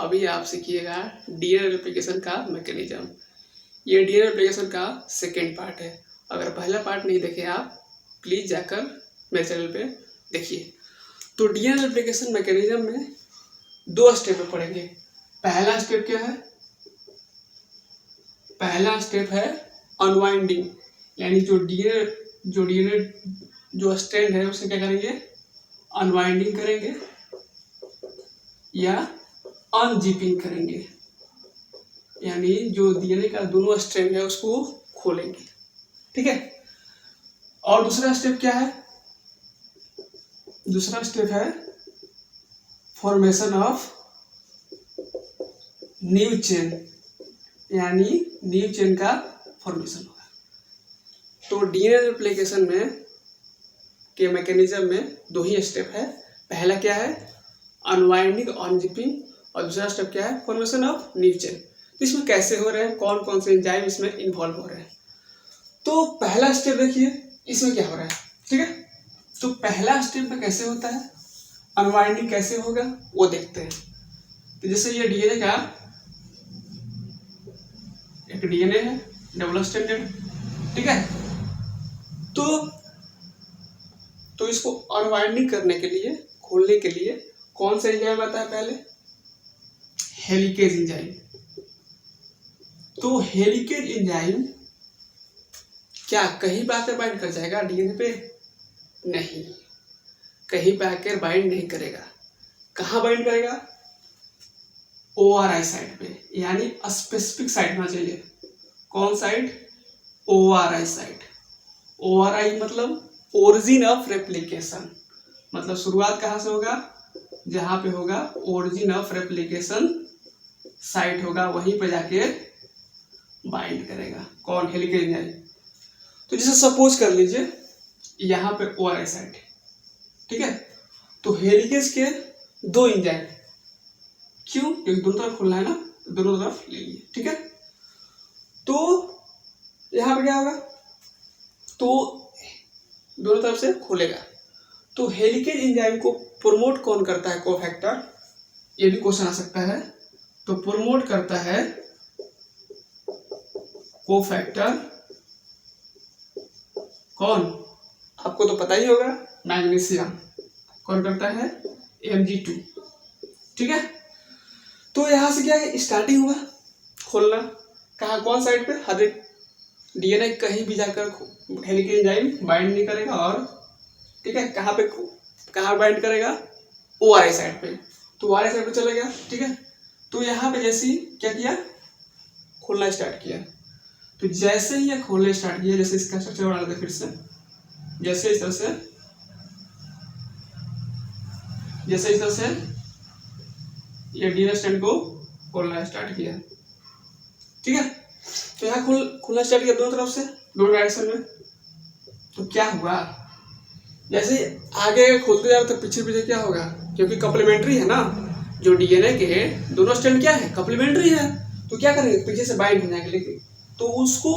अभी आप सीखिएगा DNA replication का मैकेनिज्म। ये डीएनए रेप्लिकेशन का सेकेंड पार्ट है। अगर पहला पार्ट नहीं देखे आप प्लीज़ जाकर मेरे चैनल पे देखिए। तो डीएनए रेप्लिकेशन मैकेनिज्म में 2 स्टेप में पढ़ेंगे। पहला स्टेप क्या है? पहला स्टेप है अनवाइंडिंग, यानी जो डीएनए जो स्ट्रैंड है उसे क्या करेंगे? अनवाइंडिंग करेंगे या अनजिपिंग करेंगे, यानी जो डीएनए का दोनों स्ट्रैंड है उसको खोलेंगे। ठीक है। और दूसरा स्टेप क्या है? दूसरा स्टेप है फॉर्मेशन ऑफ न्यू चेन, यानी न्यू चेन का फॉर्मेशन होगा। तो डीएनए रेप्लिकेशन में के मैकेनिज्म में 2 ही स्टेप है। पहला क्या है? अनवाइंडिंग अनजिपिंग, और दूसरा स्टेप क्या है? Formation of new chain. तो इसमें कैसे हो रहे हैं, कौन कौन से एंजाइम इसमें इन्वॉल्व हो रहे हैं? तो पहला स्टेप देखिए इसमें क्या हो रहा है। ठीक है। तो पहला स्टेप में कैसे होता है, अनवाइंडिंग कैसे होगा वो देखते हैं। तो जैसे ये डीएनए का एक डीएनए है डबल स्ट्रैंडेड, ठीक है। तो इसको अनवाइंडिंग करने के लिए, खोलने के लिए कौन सा एंजाइम आता है? पहले हेलिकेज एंजाइम। तो हेलिकेज एंजाइम क्या कहीं पे आकर बाइंड कर जाएगा डीएनए पे? नहीं, कहीं पे आकर बाइंड नहीं करेगा। कहाँ बाइंड करेगा? ORI साइट पे, यानी स्पेसिफिक साइट होना चाहिए। कौन साइट? ORI site. ORI मतलब ओरिजिन ऑफ रेप्लिकेशन, मतलब शुरुआत कहाँ से होगा? जहाँ पे होगा ओरिजिन ऑफ रेप्लिकेशन साइट होगा, वहीं पे जाके बाइंड करेगा। कौन? Helicase enzyme. तो जैसे सपोज कर लीजिए यहाँ पे ORI साइट है, ठीक है। तो हेलिकेज के 2 एंजाइम, क्यों? क्योंकि दोनों तरफ खोलना है ना, दोनों तरफ ले लिए, ठीक है। तो यहाँ पे क्या होगा? तो दोनों तरफ से खोलेगा। तो हेलिकेज एंजाइम को प्रमोट कौन करता है? कोफैक्टर। ये भी क्वेश्चन आ सकता है। तो प्रमोट करता है कोफैक्टर। कौन? आपको तो पता ही होगा, मैग्नीशियम। कौन करता है? Mg2, ठीक है। तो यहां से क्या है? स्टार्टिंग हुआ खोलना। कहाँ? कौन साइड पे? हर एक डीएनए कहीं भी जाकर हेलिकेज एंजाइम बाइंड नहीं करेगा, और ठीक है कहाँ पे, कहाँ बाइंड करेगा? ORI साइड पे। तो ORI साइड पे चला गया, ठीक है। तो यहाँ पे जैसे ही क्या किया? खोलना स्टार्ट किया। तो जैसे ही ये खोलना स्टार्ट किया, जैसे इसका स्ट्रक्चर बना लेते फिर से, जैसे इस तरह से ये डीएनए स्ट्रैंड को खोलना स्टार्ट किया, ठीक है। तो यहाँ खुलना स्टार्ट किया दोनों तरफ से, दोनों डायरेक्शन में। तो क्या हुआ? जैसे आगे खोलते जा रहे तो पीछे क्या होगा? क्योंकि कम्प्लीमेंट्री है ना, जो डीएनए के दोनों स्ट्रैंड क्या है? कम्प्लीमेंट्री है। तो क्या करेंगे? पीछे से बाइंड हो जाएंगे। लेकिन तो उसको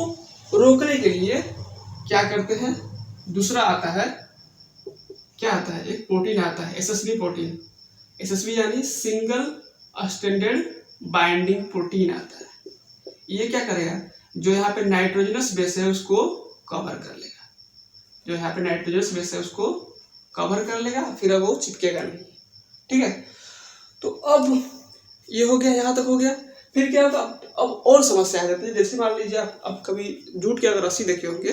रोकने के लिए क्या करते हैं? दूसरा आता है, क्या आता है? एक प्रोटीन आता है, SSB प्रोटीन। SSB यानी सिंगल स्ट्रैंडेड बाइंडिंग प्रोटीन आता है। ये क्या करेगा? जो यहाँ पे नाइट्रोजनस बेस है उसको कवर कर लेगा, जो यहाँ पे नाइट्रोजनस बेस है उसको कवर कर लेगा, फिर अब वो चिपकेगा नहीं, ठीक है। तो अब ये हो गया, यहाँ तक हो गया। फिर क्या होगा? अब और समस्या आ जाती है। जैसे मान लीजिए आप अब कभी जूट के अगर रस्सी देखे होंगे,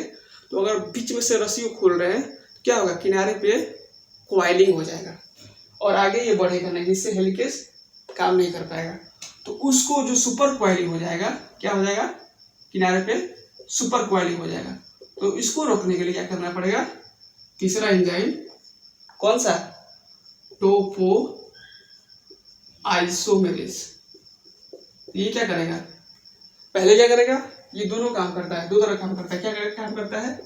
तो अगर बीच में से रस्सी को खोल रहे हैं तो क्या होगा? किनारे पे कॉइलिंग हो जाएगा और आगे ये बढ़ेगा नहीं, इससे हेलिकेज काम नहीं कर पाएगा। तो उसको जो सुपर कॉइलिंग हो जाएगा, क्या हो जाएगा? किनारे पे सुपर कॉइलिंग हो जाएगा। तो इसको रोकने के लिए क्या करना पड़ेगा? तीसरा एंजाइम कौन सा? टोपो आइसोमेरेज। ये क्या करेगा? पहले क्या करेगा? ये दोनों काम करता है, 2 तरह काम करता है। क्या काम करता है?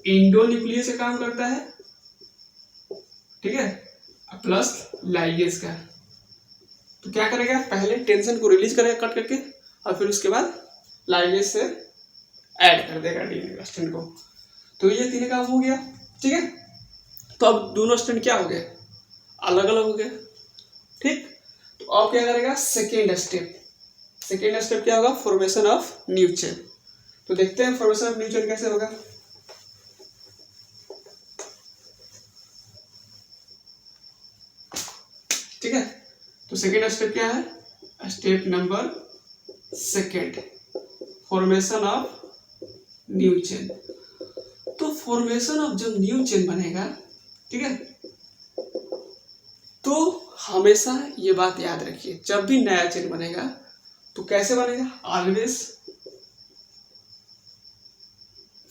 इंडोन्यूक्लियस से काम करता है, ठीक है, प्लस लाइगेज का। तो क्या करेगा? पहले टेंशन को रिलीज करेगा कट करके, और फिर उसके बाद लाइगेज से ऐड कर देगा डीएनए स्ट्रैंड को। तो ये 3 काम हो गया, ठीक है। तो अब दोनों स्ट्रैंड क्या हो गए? अलग अलग हो गए, ठीक। तो अब क्या करेगा, सेकेंड स्टेप क्या होगा, फॉर्मेशन ऑफ न्यू चेन। तो देखते हैं फॉर्मेशन ऑफ न्यू चेन कैसे होगा। ठीक है, तो सेकेंड स्टेप क्या है, step number second, formation of new chain. तो फॉर्मेशन ऑफ जब न्यू चेन बनेगा, ठीक है, तो हमेशा ये बात याद रखिए, जब भी नया चेन बनेगा तो कैसे बनेगा, ऑलवेज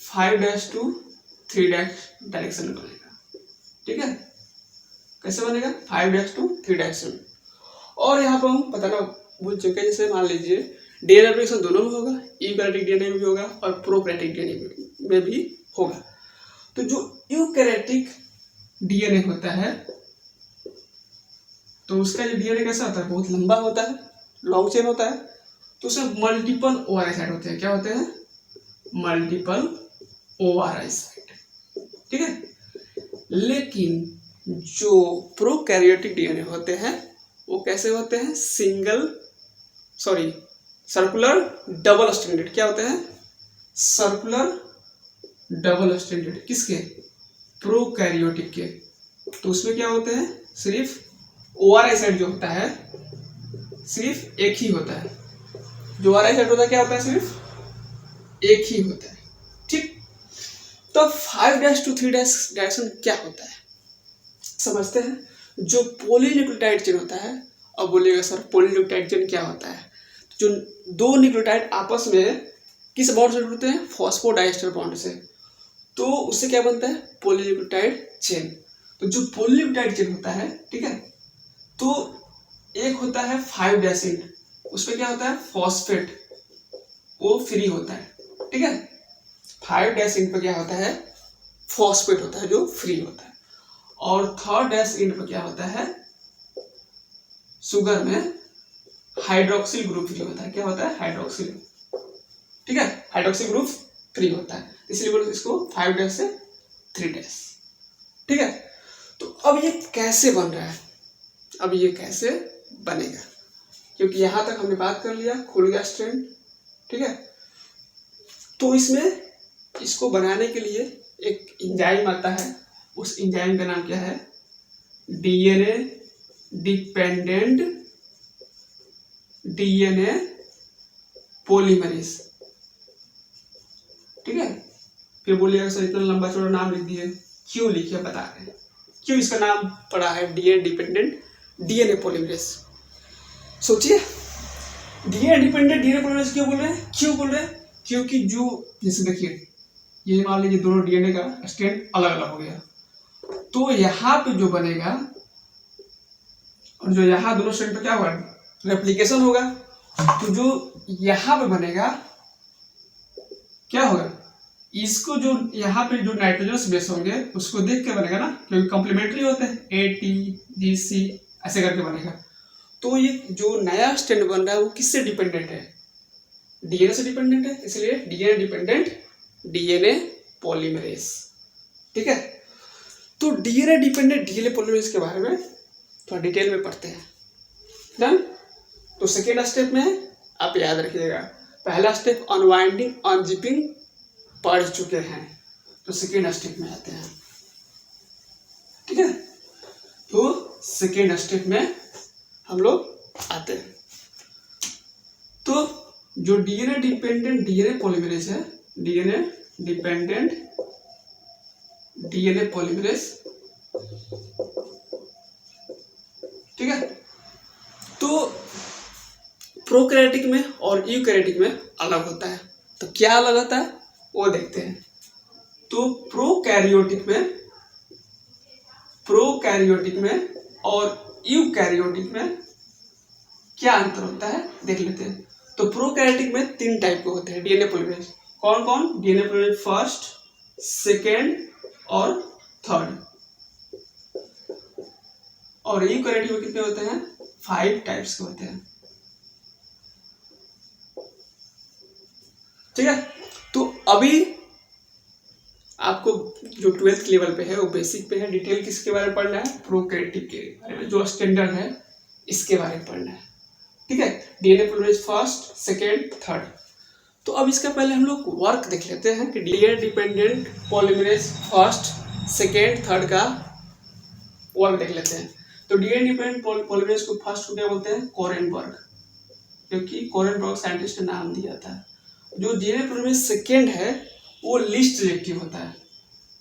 5' to 3' डायरेक्शन में बनेगा। ठीक है, कैसे बनेगा, 5' to 3 डायरेक्शन। और यहाँ पर हम बताना भूल चुके हैं, जैसे मान लीजिए डीएनए रेप्लिकेशन दोनों में होगा, यूकैरियोटिक डीएनए में भी होगा और प्रोकैरियोटिक डीएनए में भी होगा। तो जो यूकैरियोटिक डीएनए होता है तो उसका जो डीएनए कैसा होता है, बहुत लंबा होता है, लॉन्ग चेन होता है। तो उसमें मल्टीपल ओआरआई साइट होते हैं। क्या होते हैं, मल्टीपल ओआरआई साइट। ठीक है, लेकिन जो प्रोकैरियोटिक डीएनए होते हैं वो कैसे होते हैं, सर्कुलर डबल स्ट्रैंडेड। क्या होते हैं, सर्कुलर डबल स्ट्रैंडेड। किसके, प्रोकैरियोटिक के। तो उसमें क्या होते हैं, सिर्फ ओआरआई साइट जो होता है सिर्फ एक ही होता है। जो ओआरआई साइट होता है क्या होता है, सिर्फ एक ही होता है। ठीक, तो 5' to 3' डायरेक्शन क्या होता है समझते हैं। जो पॉलीन्यूक्लियोटाइड चेन होता है, अब बोलिएगा सर पॉलीन्यूक्लियोटाइड चेन क्या होता है, जो दो न्यूक्लियोटाइड आपस में किस बॉन्ड से जुड़ते हैं, फॉस्फोडाइस्टर बॉन्ड से, तो उससे क्या बनता है, पॉलीन्यूक्लियोटाइड चेन। तो जो पॉलीन्यूक्लियोटाइड चेन होता है, ठीक है, तो एक होता है 5' उसमें क्या होता है, फॉस्फेट, वो फ्री होता है। ठीक है, 5' पे क्या होता है, फॉस्फेट होता है जो फ्री होता है। और 3' पे क्या होता है, शुगर में हाइड्रोक्सिल ग्रुप फ्री होता है। क्या होता है, हाइड्रोक्सिल। ठीक है, हाइड्रोक्सिल ग्रुप फ्री होता है, इसलिए बोलो इसको 5' से 3'। ठीक है, तो अब ये कैसे बन रहा है, अब ये कैसे बनेगा, क्योंकि यहां तक हमने बात कर लिया, खुल गया स्ट्रैंड। ठीक है, तो इसमें इसको बनाने के लिए एक एंजाइम आता है, उस एंजाइम का नाम क्या है, डीएनए डिपेंडेंट डीएनए पॉलीमरेज। ठीक है, फिर बोलिएगा सर इतना लंबा चौड़ा नाम लिख दिए, क्यों लिखे बता रहे हैं, क्यों इसका नाम पड़ा है डीएनए डिपेंडेंट डीएनए पॉलीमरेज। सोचिए, डीएनए डिपेंडेंट डीएनए पॉलीमरेज क्यों बोल रहे हैं, क्योंकि जो जैसे देखिए ये मान लीजिए दोनों डीएनए का स्ट्रैंड अलग अलग हो गया, तो यहाँ पे जो बनेगा और जो यहाँ दोनों स्ट्रैंड पे क्या होगा, रेप्लिकेशन होगा। तो जो यहाँ पे बनेगा क्या होगा, इसको जो यहाँ पे जो नाइट्रोजन बेस होंगे उसको देख के बनेगा ना, क्योंकि कॉम्प्लीमेंट्री होते हैं, ATGC ऐसे करके बनेगा। तो ये जो नया स्ट्रैंड बन रहा है वो किससे डिपेंडेंट है, डीएनए से डिपेंडेंट है, इसलिए डीएनए डिपेंडेंट डीएनए पॉलीमरेज। ठीक है, तो डीएनए डिपेंडेंट डीएनए पॉलीमरेज के बारे में थोड़ा डिटेल में पढ़ते हैं। डन। तो सेकेंड स्टेप में आप याद रखिएगा, पहला स्टेप अनवाइंडिंग अनजिपिंग पढ़ चुके हैं, तो सेकेंड स्टेप में आते हैं। ठीक है, तो सेकेंड स्टेप में हम लोग आते हैं। तो जो डीएनए डिपेंडेंट डीएनए पॉलीमरेज है, डीएनए डिपेंडेंट डीएनए पॉलीमरेज, ठीक है, तो प्रोकैरियोटिक में और यूकैरियोटिक में अलग होता है। तो क्या अलग होता है वो देखते हैं। तो प्रोकैरियोटिक में और यूकैरियोटिक में क्या अंतर होता है देख लेते हैं। तो प्रोकैरियोटिक में 3 टाइप के होते हैं डीएनए पॉलीमरेज। कौन कौन, डीएनए पॉलीमरेज फर्स्ट, सेकेंड और थर्ड। और यूकैरियोटिक में कितने होते हैं, 5 टाइप्स के होते हैं। ठीक है, तो अभी आपको जो 12th लेवल पे है वो बेसिक पे है, डिटेल किसके बारे में पढ़ना है, प्रोकैरियोटिक के बारे में। जो स्टैंडर्ड है इसके बारे में पढ़ना है, ठीक है। DNA polymerase first, second, third. तो अब इसका पहले हम लोग वर्क देख लेते हैं कि DNA dependent polymerase first, second, third का वर्क देख लेते हैं। तो डीएनए डिपेंडेंट पॉलीमरेज को फर्स्ट को क्या बोलते हैं, कोरेनबर्ग, क्योंकि कोरेनबर्ग साइंटिस्ट ने नाम दिया था। जो डीएनए पॉलीमरेज सेकेंड है वो लीस्ट रिएक्टिव होता है।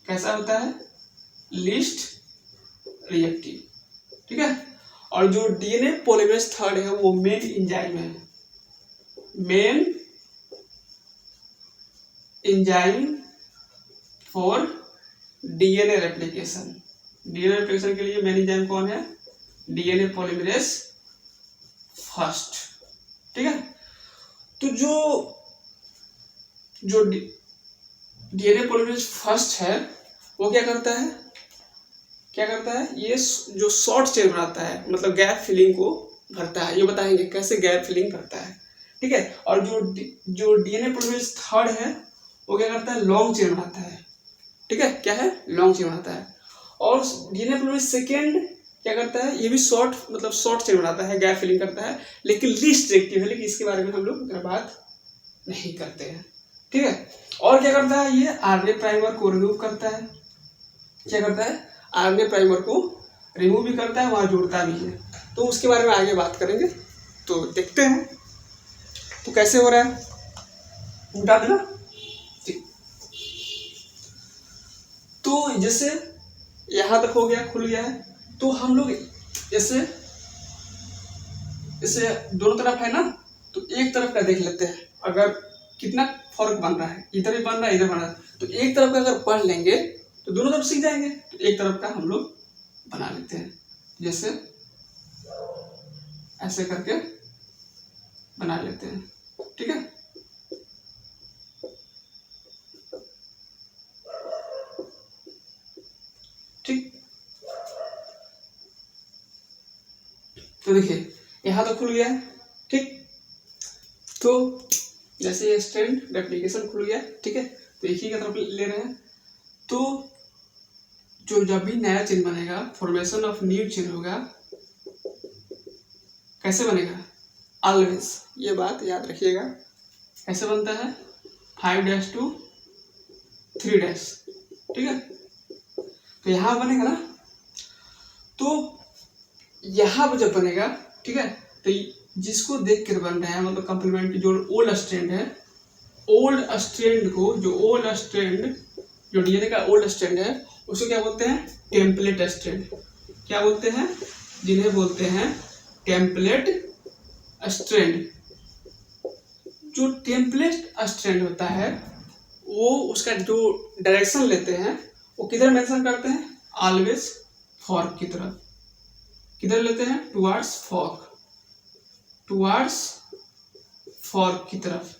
कैसा होता है, लीस्ट रिएक्टिव, ठीक है। और जो डीएनए पॉलीमरेज थर्ड है वो मेन एंजाइम है, main enzyme for DNA replication. DNA replication के लिए मेन एंजाइम कौन है, डीएनए पॉलीमरेज फर्स्ट, ठीक है। तो जो डीएनए पॉलीमरेज फर्स्ट है वो क्या करता है, ये जो शॉर्ट चेन बनाता है, मतलब गैप फिलिंग को भरता है। ये बताएंगे कैसे गैप फिलिंग करता है, ठीक है। और जो डीएनए पॉलीमरेज थर्ड है वो क्या करता है, लॉन्ग चेन बनाता है, ठीक है। क्या है, लॉन्ग चेन बनाता है। और डीएनए पॉलीमरेज सेकेंड क्या करता है, ये भी शॉर्ट चेन बनाता है, गैप फिलिंग करता है, लेकिन लीस्ट रिएक्टिव है, लेकिन इसके बारे में हम लोग बात नहीं करते हैं, ठीक है। और क्या करता है, ये आरएनए प्राइमर को रिमूव करता है। क्या करता है, आरएनए प्राइमर को रिमूव भी करता है, वहां जोड़ता भी है। तो उसके बारे में आगे बात करेंगे, तो देखते हैं तो कैसे हो रहा है, उल्टा देना, ठीक। तो जैसे यहां तक हो गया, खुल गया है, तो हम लोग जैसे दोनों तरफ है ना, तो एक तरफ का देख लेते हैं, अगर कितना फर्क बन रहा है, इधर भी बन रहा है, इधर बन रहा है, तो एक तरफ का अगर पढ़ लेंगे तो दोनों तरफ सीख जाएंगे। तो एक तरफ का हम लोग बना लेते हैं, जैसे ऐसे करके बना लेते हैं, ठीक है। ठीक, तो देखिए यहां तो खुल गया है, ठीक। तो जैसे ये स्ट्रैंड रेप्लिकेशन खुल गया, ठीक है। तो एक ही की तरफ ले रहे हैं, तो जो जब भी नया चेन बनेगा, फॉर्मेशन ऑफ न्यू चेन होगा, कैसे बनेगा, ऑलवेज, ये बात याद रखिएगा। कैसे बनता है, 5' to 3', ठीक है। तो यहां बनेगा ना, तो यहां पर जब बनेगा, ठीक है, तो जिसको देख कर बन रहा है, मतलब कंप्लीमेंट्री जो ओल्ड स्ट्रैंड है, ओल्ड स्ट्रैंड को, जो डीएनए का ओल्ड स्ट्रैंड है, उसको क्या बोलते हैं, टेम्पलेट स्ट्रैंड। क्या बोलते हैं, जिन्हें बोलते हैं टेम्पलेट स्ट्रैंड। जो टेम्पलेट स्ट्रैंड होता है वो उसका जो डायरेक्शन लेते हैं वो किधर मेंशन करते हैं, ऑलवेज फॉर्क की तरफ। किधर लेते हैं, टुवार्ड्स फॉर्क की तरफ।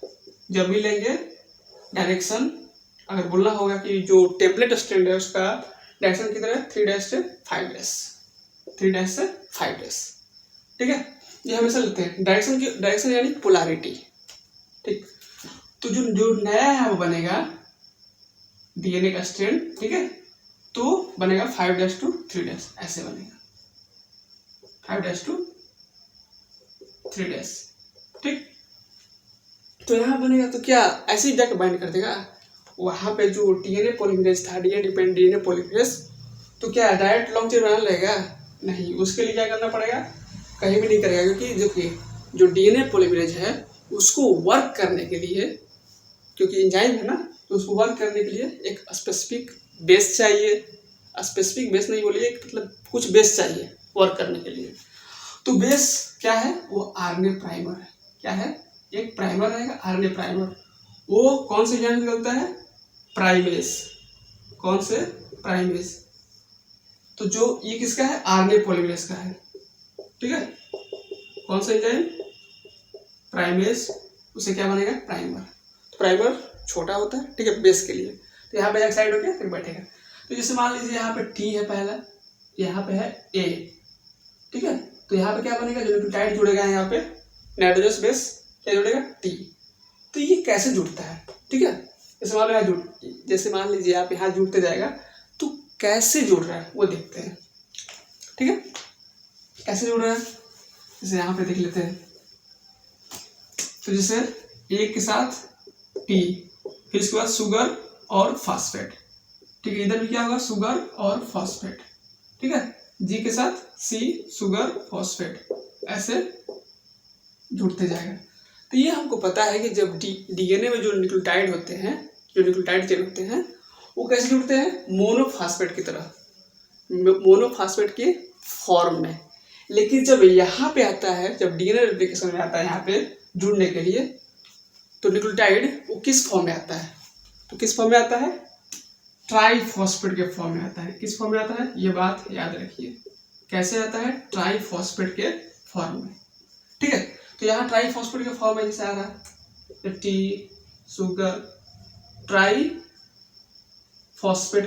जब भी लेंगे डायरेक्शन, अगर बोलना होगा कि जो टेम्पलेट स्ट्रैंड है उसका डायरेक्शन किधर है, 3' से 5', ठीक है। ये हमेशा लेते हैं डायरेक्शन यानी पोलैरिटी, ठीक। तो जो नया है वो बनेगा डीएनए का स्ट्रैंड, ठीक है, तो बनेगा 5' to 3', ऐसे बनेगा 5' to 3', ठीक। तो यहाँ बनेगा तो क्या ऐसे ही जाकर बाइंड कर देगा, वहां पे जो डीएनए पॉलीमरेज था, डीएनए पॉलीमरेज, तो क्या डायरेक्ट लॉन्ग चेन बना लेगा, नहीं। उसके लिए क्या करना पड़ेगा, कहीं भी नहीं करेगा, क्योंकि देखिए जो डीएनए पॉलीमरेज है उसको वर्क करने के लिए, क्योंकि एंजाइम है ना, तो उसको वर्क करने के लिए एक स्पेसिफिक बेस चाहिए। स्पेसिफिक बेस नहीं बोलिए, मतलब कुछ बेस चाहिए वर्क करने के लिए। तो बेस क्या है, वो आरएनए प्राइमर है। क्या है, एक प्राइमर रहेगा, आरएनए प्राइमर। वो कौन से एंजाइम निकलता है, प्राइमेस। कौन से, प्राइमेस। तो जो ये किसका है, आरएनए पॉलीमरेज का है, ठीक है। कौन सा एंजाइम, प्राइमेस, उसे क्या बनेगा, प्राइमर। तो प्राइमर छोटा होता है, ठीक है, बेस के लिए। तो यहाँ पे एक साइड हो गया, फिर बैठेगा। तो जैसे मान लीजिए यहाँ पे टी है पहला, यहाँ पे है ए, ठीक है। तो यहाँ पे क्या बनेगा, जो न्यूक्लियोटाइड जुड़ेगा यहाँ पे, नाइट्रोजनस बेस क्या जुड़ेगा, टी। तो ये कैसे जुड़ता है, ठीक है। जैसे मान लीजिए आप यहाँ जुड़ते जाएगा, तो कैसे जुड़ रहा है वो देखते हैं, ठीक है। कैसे जुड़ रहा है, जैसे यहाँ पे देख लेते हैं, तो जैसे एक के साथ टी, फिर इसके बाद शुगर और फास्फेट, ठीक है, इधर भी क्या होगा, शुगर और फास्फेट, ठीक है, जी के साथ सी, शुगर फॉस्फेट, ऐसे जुड़ते जाएगा। तो ये हमको पता है कि जब डीएनए में जो न्यूक्लियोटाइड होते हैं, जो न्यूक्लियोटाइड चेन होते हैं, वो कैसे जुड़ते हैं, मोनोफॉस्फेट की तरह, मोनोफॉस्फेट के फॉर्म में। लेकिन जब यहाँ पे आता है, जब डीएनए रेप्लिकेशन में आता है यहाँ पे जुड़ने के लिए, तो न्यूक्लियोटाइड वो किस फॉर्म में आता है, तो किस फॉर्म में आता है, ट्राइफॉस्फेट के फॉर्म में आता है। किस फॉर्म में आता है, ये बात याद रखिए, कैसे आता है, ट्राइफॉस्फेट के फॉर्म में, ठीक है। तो यहाँ ट्राइफॉस्फेट के फॉर्म में जैसे आ रहा है टी, शुगर, ट्राइफॉस्फेट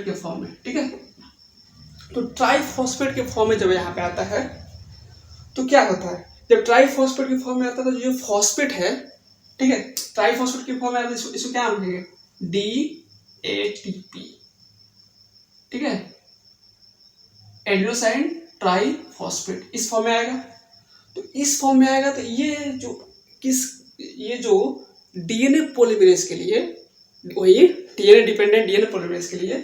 के फॉर्म में, ठीक है। तो ट्राइफॉस्फेट के फॉर्म में जब यहाँ पे आता है तो क्या होता है, जब ट्राइफॉस्फेट के फॉर्म में आता है तो जो फॉस्फेट है, ठीक है, ट्राइफॉस्फेट के फॉर्म में आता है, इसको क्या नाम देंगे, DATP, ठीक है, एडिनोसाइन ट्राइफॉस्फेट, इस फॉर्म में आएगा। तो इस फॉर्म में आएगा तो ये जो डीएनए पॉलीमरेज के लिए, वही डीएनए डिपेंडेंट डीएनए पॉलीमरेज के लिए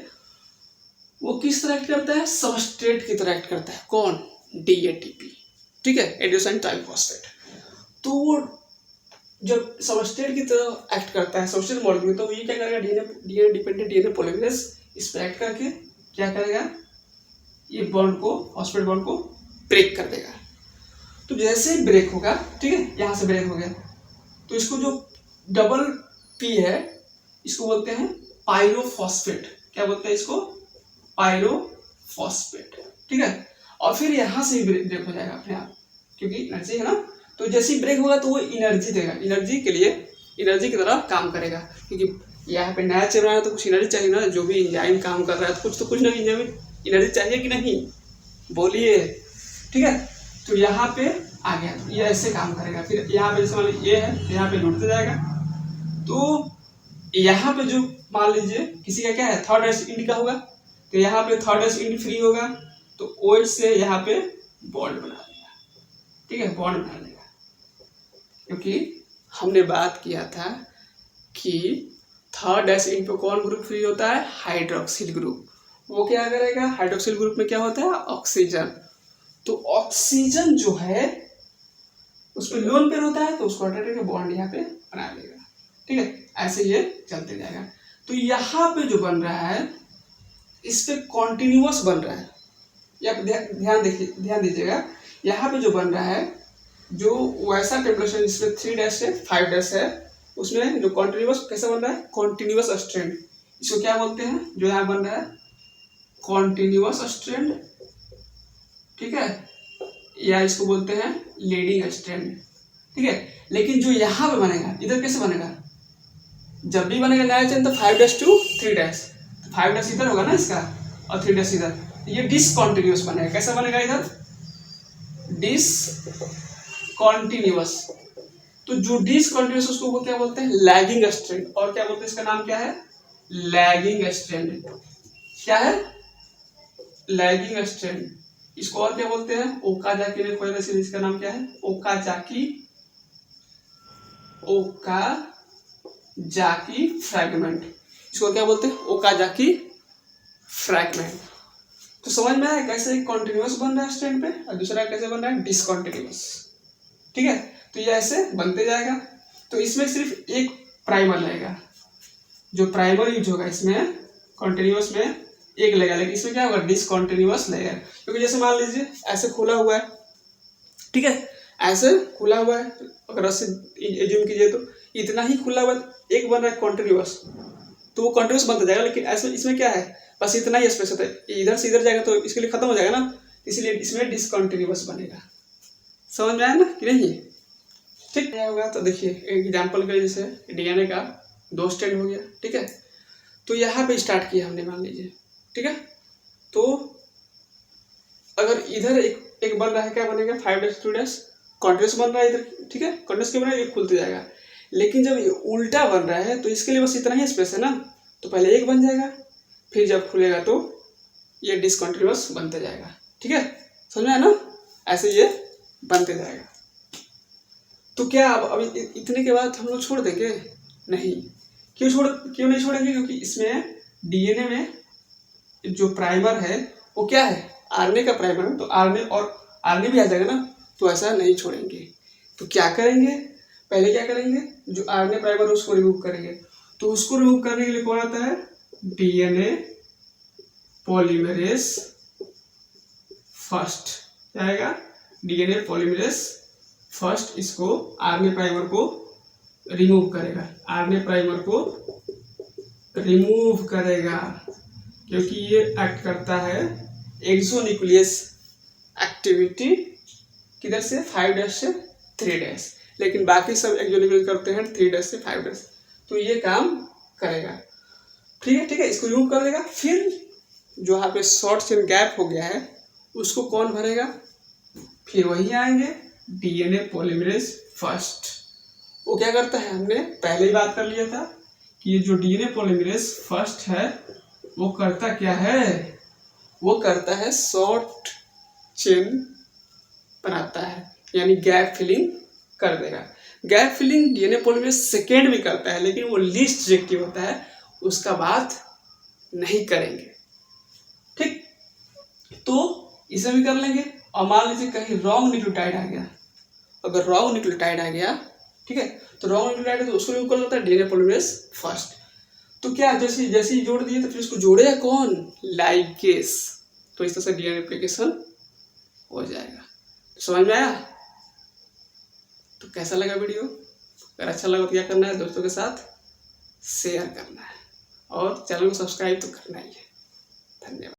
वो किस तरह एक्ट करता है, सबस्ट्रेट की तरह एक्ट करता है। कौन, DATP, ठीक है, एडिनोसाइन ट्राइफॉस्फेट। तो वो जब सबस्ट्रेट की तरह एक्ट करता है, सबस्ट्रेट मॉलिक्यूल, तो ये क्या करेगा, डीएनए डिपेंडेंट डीएनए पॉलीमरेज इस पर एक्ट करके क्या करेगा, ये बॉन्ड को, फॉस्फेट बॉन्ड को ब्रेक कर देगा। तो जैसे ही ब्रेक होगा, ठीक है, यहाँ से ब्रेक हो गया, तो इसको जो डबल पी है, इसको बोलते हैं पाइरोफॉस्फेट। क्या बोलते हैं इसको, पाइरोफॉस्फेट, ठीक है। और फिर यहाँ से भी ब्रेक हो जाएगा अपने आप, क्योंकि एनर्जी है ना। तो जैसे ही ब्रेक होगा तो वो एनर्जी देगा, एनर्जी के लिए, एनर्जी की तरह काम करेगा, क्योंकि यहाँ पे नया चल रहा है तो कुछ एनर्जी चाहिए ना, जो भी इंजाइम काम कर रहा है तो कुछ ना एनर्जी चाहिए कि नहीं, बोलिए, ठीक है। तो यहाँ पे आ गया, तो ये ऐसे काम करेगा। फिर यहाँ पे जैसे मान लीजिए ये है, तो यहाँ पे जुड़ते जाएगा। तो यहाँ पे जो मान लीजिए किसी का क्या है, थर्ड एस इंड का होगा, तो यहाँ पे थर्ड एस इंड फ्री होगा, तो OH से यहाँ पे बॉन्ड बना देगा, ठीक है, बॉन्ड बना देगा। क्योंकि हमने बात किया था कि थर्ड एस इंड पे कौन ग्रुप फ्री होता है, हाइड्रोक्सिल ग्रुप। वो क्या करेगा, हाइड्रोक्सिल ग्रुप में क्या होता है, ऑक्सीजन। तो ऑक्सीजन जो है उसमें लोन पेयर होता है, तो उसको हटा के बॉन्ड यहाँ पे बना देगा, ठीक है, ऐसे ये चलते जाएगा। तो यहाँ पे जो बन रहा है, इस पे कॉन्टिन्यूअस बन रहा है, या ध्यान दीजिएगा, यहाँ पे जो बन रहा है, जो वैसा टेम्परेचर जिसमें 3' से 5' है, उसमें जो कॉन्टिन्यूअस कैसा बन रहा है, कॉन्टिन्यूअस स्ट्रैंड, इसको क्या बोलते हैं, जो यहाँ बन रहा है कॉन्टिन्यूअस स्ट्रैंड, ठीक है, या इसको बोलते हैं लीडिंग स्ट्रैंड, ठीक है। लेकिन जो यहाँ पे बनेगा, इधर कैसे बनेगा, जब भी बनेगा नया चेन तो 5' to 3', तो 5' इधर होगा ना इसका, और 3' इधर, ये डिसकॉन्टिन्यूअस बनेगा। कैसा बनेगा इधर, डिसकॉन्टिन्यूअस। तो जो डिसकॉन्टिन्यूअस उसको वो क्या बोलते हैं, लैगिंग स्ट्रैंड। और क्या बोलते हैं, इसका नाम क्या है, लैगिंग स्ट्रैंड। क्या है, लैगिंग स्ट्रैंड। इसको और क्या बोलते हैं, ओकाजाकी ने खोजा सीरीज का नाम क्या है, ओकाजाकी फ्रैगमेंट। इसको क्या बोलते हैं, ओकाजाकी फ्रैगमेंट। तो समझ में आया कैसे एक कॉन्टिन्यूअस बन रहा है स्ट्रैंड पे, और दूसरा कैसे बन रहा है, डिसकॉन्टिन्यूअस, ठीक है। तो ये ऐसे बनते जाएगा। तो इसमें सिर्फ एक प्राइमर लगेगा, जो प्राइमर यूज होगा इसमें कॉन्टिन्यूअस में एक लगेगा, लेकिन इसमें क्या होगा, डिसकॉन्टिन्यूअस लगेगा। क्योंकि जैसे मान लीजिए ऐसे खुला हुआ है, ठीक है, ऐसे खुला हुआ है, अगर ऐसे एज्यूम कीजिए तो इतना ही खुला हुआ है, एक बन रहा है कॉन्टिन्यूअस, तो वो कॉन्टिन्यूअस बनता जाएगा। लेकिन ऐसे इसमें क्या है, बस इतना ही स्पेस होता है, इधर से इधर जाएगा तो इसके लिए खत्म हो जाएगा ना, इसलिए इसमें डिसकॉन्टिन्यूअस बनेगा। समझ में आया ना कि नहीं, ठीक क्या होगा। तो देखिए एक एग्जाम्पल के लिए, जैसे डीएनए का 2 स्ट्रैंड हो गया, ठीक है। तो यहाँ पे स्टार्ट किया हमने, मान लीजिए, ठीक है। तो अगर इधर एक बन रहा है, क्या बनेगा, 5' 2' कॉन्टिन्यूअस बन रहा है इधर, ठीक है, कॉन्टिन्यूअस क्यों बन रहा है, ये खुलते जाएगा। लेकिन जब ये उल्टा बन रहा है तो इसके लिए बस इतना ही स्पेस है ना, तो पहले एक बन जाएगा, फिर जब खुलेगा तो ये डिसकॉन्टिन्यूअस बनते जाएगा, ठीक है, समझ में आया ना, ऐसे ये बनते जाएगा। तो क्या अब अभी इतने के बाद हम लोग छोड़ देंगे? नहीं। क्यों नहीं छोड़ेंगे? क्योंकि इसमें डीएनए में जो प्राइमर है वो क्या है? आरएनए का प्राइमर है, तो आरएनए और आरएनए भी आ जाएगा ना, तो ऐसा नहीं छोड़ेंगे। तो क्या करेंगे? पहले क्या करेंगे? जो आरएनए प्राइमर है उसको रिमूव करेंगे। तो उसको रिमूव करने के लिए कौन आता है? DNA polymerase first. क्या आएगा? डीएनए पॉलीमरेज फर्स्ट इसको आरएनए प्राइमर को रिमूव करेगा। आरएनए प्राइमर को रिमूव करेगा क्योंकि ये एक्ट करता है एक्सोन्यूक्लियस एक्टिविटी किधर से? 5' से 3'। लेकिन बाकी सब एक्सोन्यूक्लियस करते हैं 3' से 5'। तो ये काम करेगा। ठीक है, इसको रिमूव कर देगा। फिर जो यहाँ पे शॉर्ट चेन गैप हो गया है उसको कौन भरेगा? फिर वही आएंगे डीएनए पॉलीमरेज फर्स्ट। वो क्या करता है? हमने पहले ही बात कर लिया था कि ये जो डीएनए पॉलीमरेज फर्स्ट है वो करता क्या है? वो करता है शॉर्ट चेन बनाता है, यानी गैप फिलिंग कर देगा। Gap filling DNA polymerase second भी करता है, लेकिन वो लीस्ट रिएक्टिव होता है, उसका बात नहीं करेंगे। ठीक, तो इसे भी कर लेंगे। और मान लीजिए कहीं रॉन्ग न्यूक्लियोटाइड आ गया, अगर रॉन्ग न्यूक्लियोटाइड आ गया, ठीक है, तो रॉन्ग न्यूक्लियोटाइड है तो उसको रिमूव कर लेता है डीएनए पॉलीमरेज फर्स्ट। तो क्या जैसे ही जोड़ दिए तो फिर इसको जोड़ेगा कौन? लाइगेस। तो इस तरह से डीएनए रेप्लिकेशन हो जाएगा। तो समझ में आया? तो कैसा लगा वीडियो? अगर अच्छा लगा तो क्या करना है? दोस्तों के साथ शेयर करना है और चैनल को सब्सक्राइब तो करना ही है। धन्यवाद।